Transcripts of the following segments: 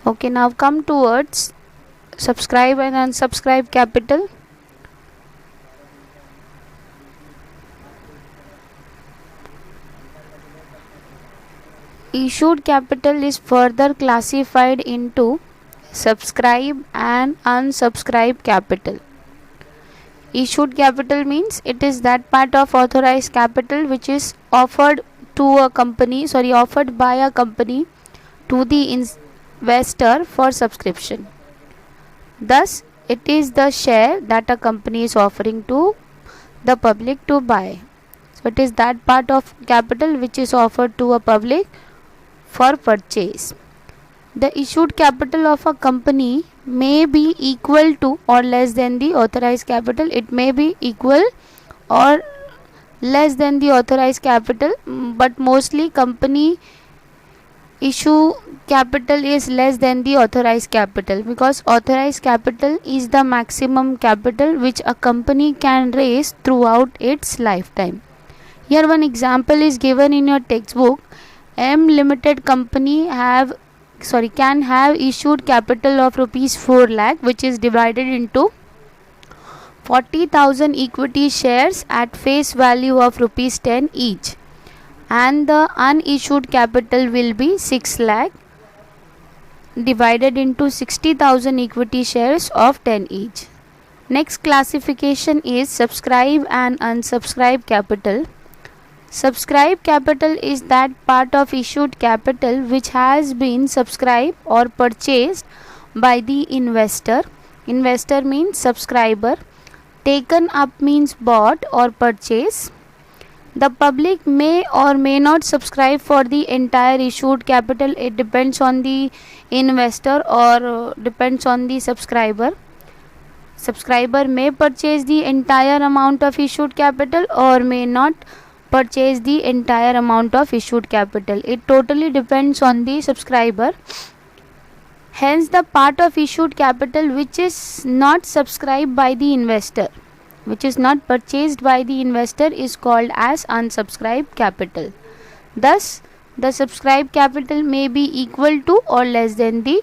Okay, now come towards subscribe and unsubscribe capital. Issued capital is further classified into subscribe and unsubscribed capital. Issued capital means it is that part of authorized capital which is offered by a company to the investor for subscription. Thus, it is the share that a company is offering to the public to buy. So, it is that part of capital which is offered to a public for purchase. The issued capital of a company may be equal to or less than the authorized capital. It may be equal or less than the authorized capital, but mostly company issue capital is less than the authorized capital, because authorized capital is the maximum capital which a company can raise throughout its lifetime. Here one example is given in your textbook. M Limited company can have issued capital of rupees 4 lakh, which is divided into 40,000 equity shares at face value of rupees 10 each, and the unissued capital will be 6 lakh divided into 60,000 equity shares of 10 each. Next classification is subscribe and unsubscribed capital. Subscribed capital is that part of issued capital which has been subscribed or purchased by the investor. Investor means subscriber. Taken up means bought or purchase. The public may or may not subscribe for the entire issued capital. It depends on the investor or depends on the subscriber. Subscriber may purchase the entire amount of issued capital or may not purchase the entire amount of issued capital. It totally depends on the subscriber. Hence, the part of issued capital which is not subscribed by the investor, which is not purchased by the investor, is called as unsubscribed capital. Thus, the subscribed capital may be equal to or less than the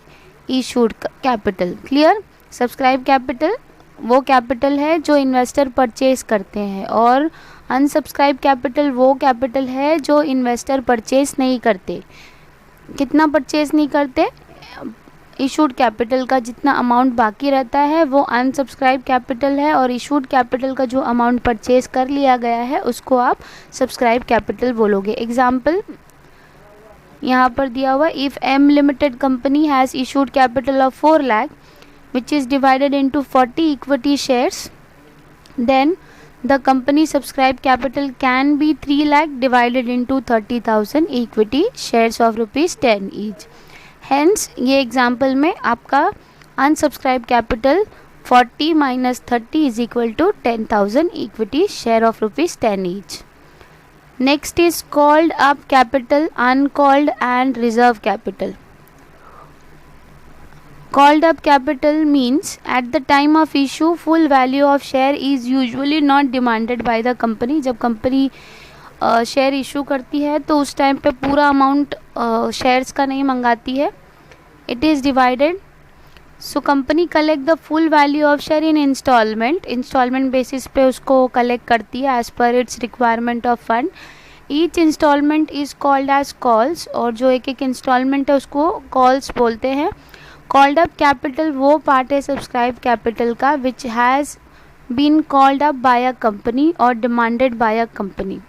issued capital. Clear? Subscribe capital वो capital है जो investor purchase करते हैं, और unsubscribe capital वो capital है जो investor purchase नहीं करते. कितना परचेज नहीं करते? इशूड कैपिटल का जितना अमाउंट बाकी रहता है वो अनसब्सक्राइब कैपिटल है, और इशूड कैपिटल का जो अमाउंट परचेज कर लिया गया है उसको आप सब्सक्राइब कैपिटल बोलोगे. एग्जाम्पल यहाँ पर दिया हुआ, if M limited company has issued capital of 4 lakh which is divided into 40 equity shares, then the company subscribed capital can be 3 lakh divided into 30,000 equity shares of rupees 10 each. Hence ये example में आपका unsubscribed capital 40 minus 30 is equal to 10,000 equity share of rupees 10 each. Next is called up capital, uncalled and reserve capital. Called up capital means at the time of issue full value of share is usually not demanded by the company. जब company share issue करती है तो उस time पे पूरा amount shares का नहीं मंगाती है. It is divided. So company collect the full value of share in installment basis पे उसको कलेक्ट करती है as per its requirement of fund. Each installment is called as calls, और जो एक एक इंस्टॉलमेंट है उसको कॉल्स बोलते हैं. कॉल्ड अप कैपिटल वो पार्ट है सब्सक्राइब कैपिटल का which has been called up by a company और demanded by a company.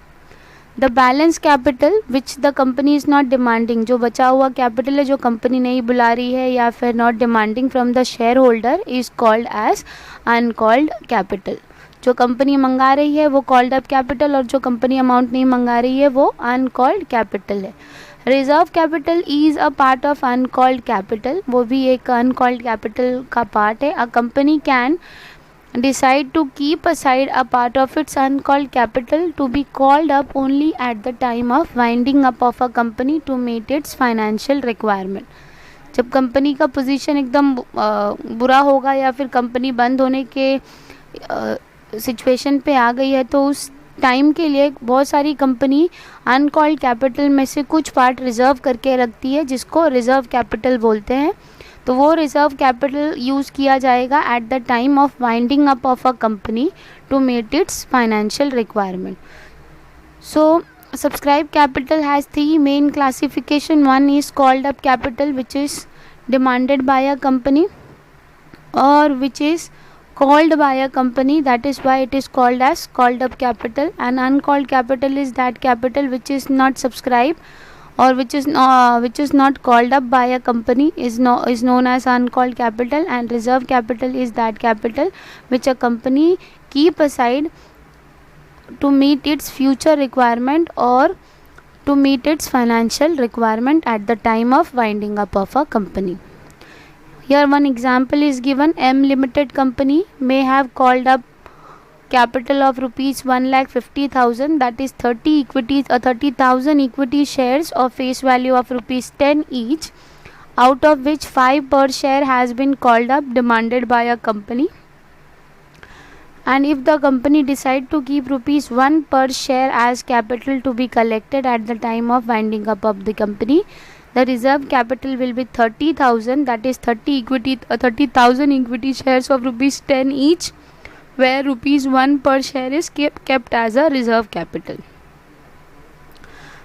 The balance capital which the company is not demanding, जो बचा हुआ कैपिटल है जो कंपनी नहीं बुला रही है या फिर not demanding from the share holder, is called as uncalled capital. जो कंपनी मंगा रही है वो कॉल्ड अप कैपिटल, और जो कंपनी अमाउंट नहीं मंगा रही है वो अनकॉल्ड कैपिटल है. Reserve capital is a part of uncalled capital, वो भी एक अनकॉल्ड कैपिटल का पार्ट है. A company can decide to keep aside a part of its uncalled capital to be called up only at the time of winding up of a company to meet its financial requirement. जब company का position एकदम बुरा होगा या फिर company बंद होने के सिचुएशन पे आ गई है तो उस टाइम के लिए बहुत सारी कंपनी अनकॉल्ड कैपिटल में से कुछ पार्ट रिजर्व करके रखती है जिसको रिजर्व कैपिटल बोलते हैं. तो वो रिजर्व कैपिटल यूज़ किया जाएगा at the time of winding up of a company to meet its financial requirement. So subscribed capital has three main classification. One is called up capital, which is demanded by a company or which is called by a company, that is why it is called as called up capital. And uncalled capital is that capital which is not subscribed or which is not called up by a company is known as uncalled capital. And reserve capital is that capital which a company keep aside to meet its future requirement or to meet its financial requirement at the time of winding up of a company. Here one example is given. M Limited company may have called up capital of rupees 1,50,000, that is 30,000 equity shares of face value of rupees 10 each, out of which 5 per share has been called up demanded by a company. And if the company decide to keep rupees 1 per share as capital to be collected at the time of winding up of the company, the reserve capital will be 30,000, that is 30,000 equity shares of rupees 10 each, where rupees 1 per share is kept as a reserve capital.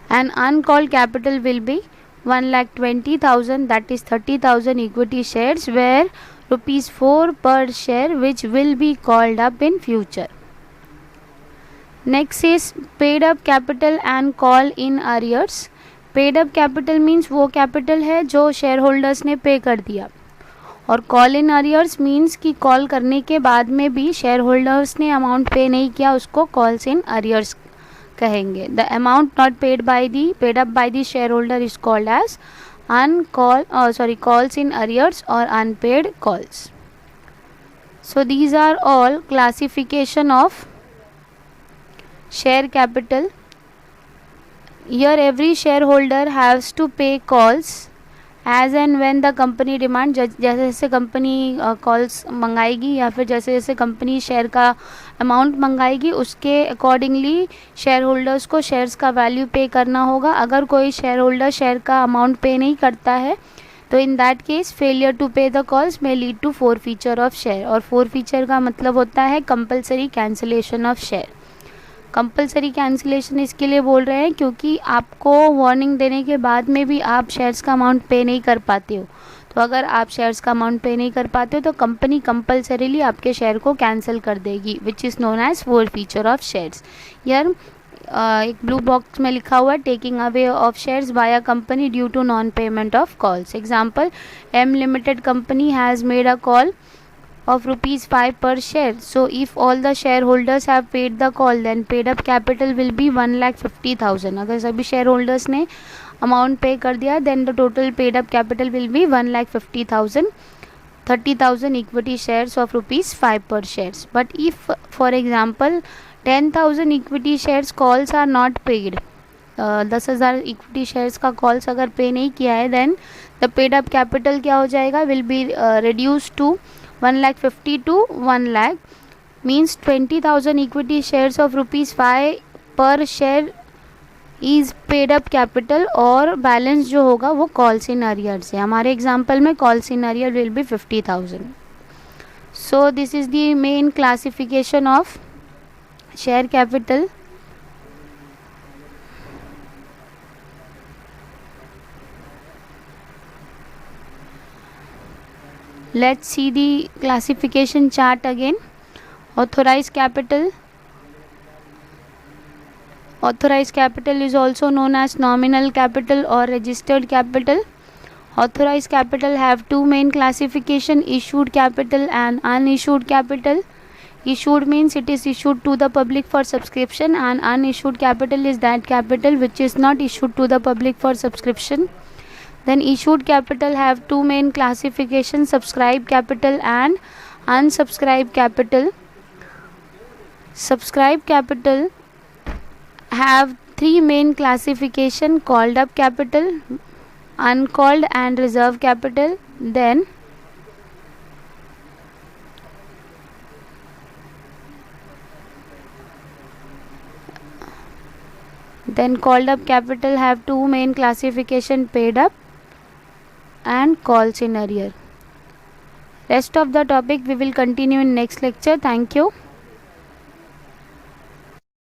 And uncalled capital will be 1,20,000, that is 30,000 equity shares, where rupees 4 per share which will be called up in future. Next is paid up capital and call in arrears. Paid up capital means वो capital है जो share holders ने पे कर दिया, और call in arrears means कि call करने के बाद में भी शेयर होल्डर्स ने अमाउंट पे नहीं किया, उसको कॉल्स इन अरियर्स कहेंगे. The amount not paid up by the share holder is called as calls in arrears or unpaid calls. So these are all classification of share capital. Here every shareholder has to pay calls as and when the company demand. जैसे जैसे company calls मंगाएगी या फिर जैसे जैसे company share का amount मंगाएगी, उसके accordingly share holders को शेयर्स का वैल्यू पे करना होगा. अगर कोई शेयर होल्डर शेयर का अमाउंट पे नहीं करता है तो in that case failure to pay the calls may lead to forfeiture of share. और फोरफीचर का मतलब होता है compulsory cancellation of share. Compulsory cancellation इसके लिए बोल रहे हैं क्योंकि आपको वार्निंग देने के बाद में भी आप शेयर्स का अमाउंट पे नहीं कर पाते हो. तो अगर आप शेयर्स का अमाउंट पे नहीं कर पाते हो तो कंपनी कंपल्सरीली आपके शेयर को कैंसिल कर देगी, which is known as forfeiture of shares. यार एक ब्लू बॉक्स में लिखा हुआ है taking away of shares by a company due to non payment of calls. Example, M limited company has made a call of rupees 5 per share. So if all the shareholders have paid the call, then paid up capital will be 1,50,000. अगर सभी shareholders ने amount pay कर दिया then the total paid up capital will be 1,50,000. 30,000 equity shares of rupees 5 per shares. But if for example 10,000 equity shares calls are not paid, 10,000 equity shares का calls अगर pay नहीं किया है then the paid up capital क्या हो जाएगा, will be reduce to 1,50,000 to 1,00,000. Means 20,000 equity shares of rupees 5 per share is paid up capital और balance जो होगा वो कॉल्स इन अरियर से. हमारे एग्जाम्पल में calls in arrear will be 50,000. So this is the main classification of share capital. Let's see the classification chart again. Authorized capital. Authorized capital is also known as nominal capital or registered capital. Authorized capital have two main classification: issued capital and unissued capital. Issued means it is issued to the public for subscription, and unissued capital is that capital which is not issued to the public for subscription. Then issued capital have two main classifications: subscribed capital and unsubscribed capital. Subscribed capital have three main classification: called up capital, uncalled and reserve capital. Then called up capital have two main classification: paid up and calls in arrear. Rest of the topic we will continue in next lecture. Thank you.